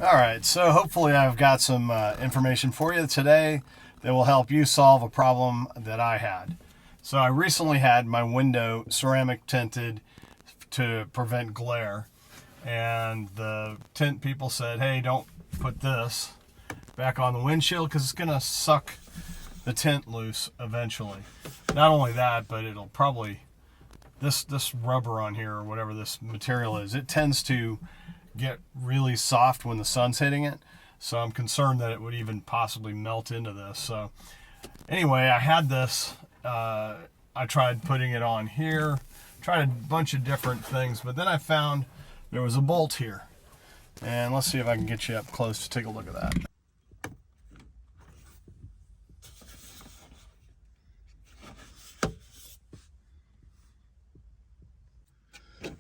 Alright, so hopefully I've got some information for you today that will help you solve a problem that I had. So I recently had my window ceramic tinted to prevent glare, and the tint people said, hey, don't put this back on the windshield because it's going to suck the tint loose eventually. Not only that, but it'll probably, this rubber on here or whatever this material is, it tends to get really soft when the sun's hitting it, so I'm concerned that it would even possibly melt into this. So anyway, I had this, I tried putting it on here, tried a bunch of different things, but then I found there was a bolt here, and let's see if I can get you up close to take a look at that.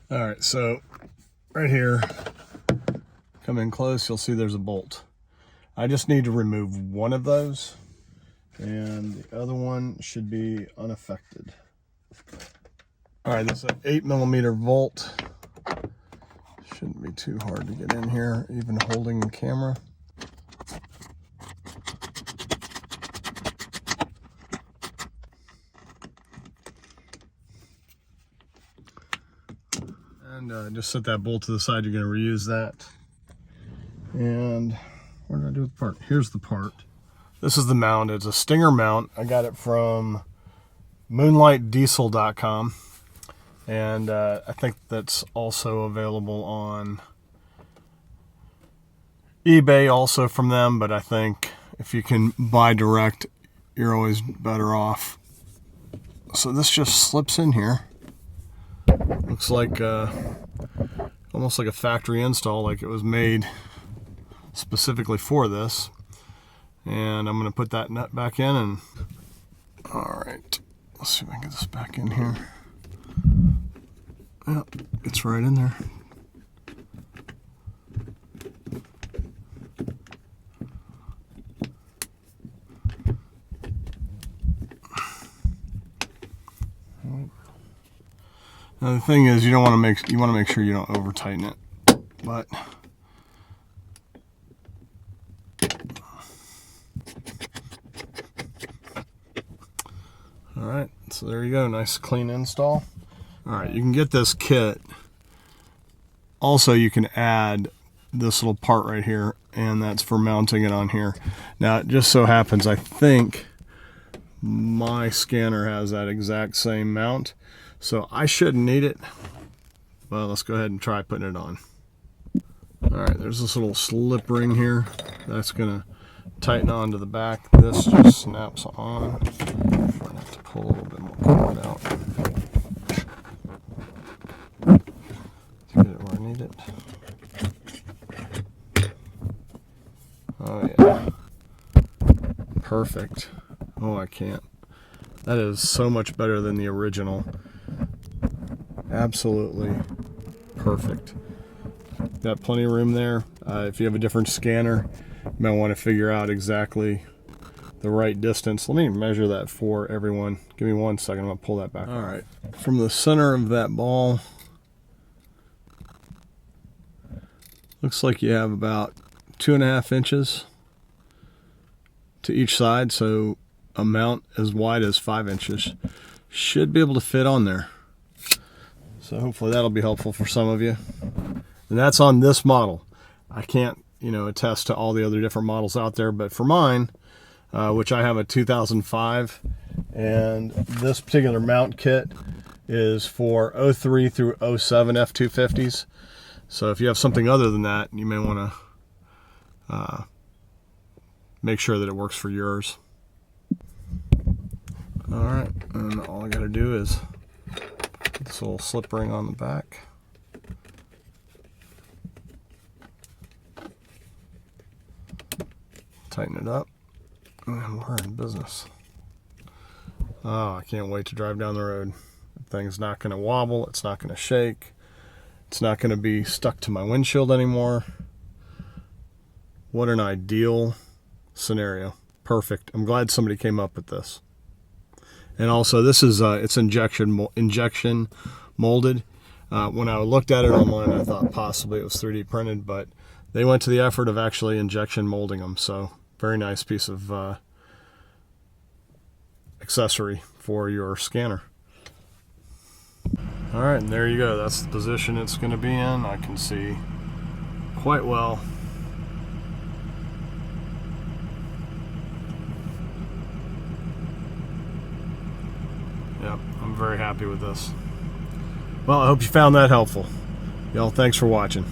All right, so right here, come in close, you'll see there's a bolt. I just need to remove one of those, and the other one should be unaffected. All right, this is an 8mm bolt. Shouldn't be too hard to get in here, even holding the camera. And just set that bolt to the side. You're going to reuse that. And what did I do with the part? Here's the part. This is the mount. It's a Stinger mount. I got it from moonlightdiesel.com. And I think that's also available on eBay also from them. But I think if you can buy direct, you're always better off. So this just slips in here. Looks like almost like a factory install, like it was made specifically for this. And I'm going to put that nut back in, and all right, let's see if I can get this back in here. Yep, it's right in there. Now the thing is, you want to make sure you don't over tighten it, but all right, so there you go, nice clean install. All right, you can get this kit. Also, you can add this little part right here, and that's for mounting it on here. Now, it just so happens, I think my scanner has that exact same mount, so I shouldn't need it. Well, let's go ahead and try putting it on. All right, there's this little slip ring here. That's gonna tighten onto the back. This just snaps on. I have to pull a little bit more cord out to get it where I need it. Oh yeah, perfect. Oh, I can't. That is so much better than the original. Absolutely perfect. Got plenty of room there. If you have a different scanner, you might want to figure out exactly the right distance. Let me measure that for everyone. Give me 1 second. I'm going to pull that back. All right. From the center of that ball, looks like you have about 2.5 inches to each side. So a mount as wide as 5 inches should be able to fit on there. So hopefully that'll be helpful for some of you. And that's on this model. I can't, attest to all the other different models out there, but for mine, which I have a 2005, and this particular mount kit is for 03 through 07 F250s. So if you have something other than that, you may want to make sure that it works for yours. All right, and all I got to do is put this little slip ring on the back. Tighten it up, and we're in business. Oh, I can't wait to drive down the road. The thing's not going to wobble. It's not going to shake. It's not going to be stuck to my windshield anymore. What an ideal scenario. Perfect. I'm glad somebody came up with this. And also, this is it's injection molded. When I looked at it online, I thought possibly it was 3D printed, but they went to the effort of actually injection molding them. So very nice piece of accessory for your scanner. All right, and there you go. That's the position it's going to be in. I can see quite well. Yep, I'm very happy with this. Well, I hope you found that helpful. Y'all, thanks for watching.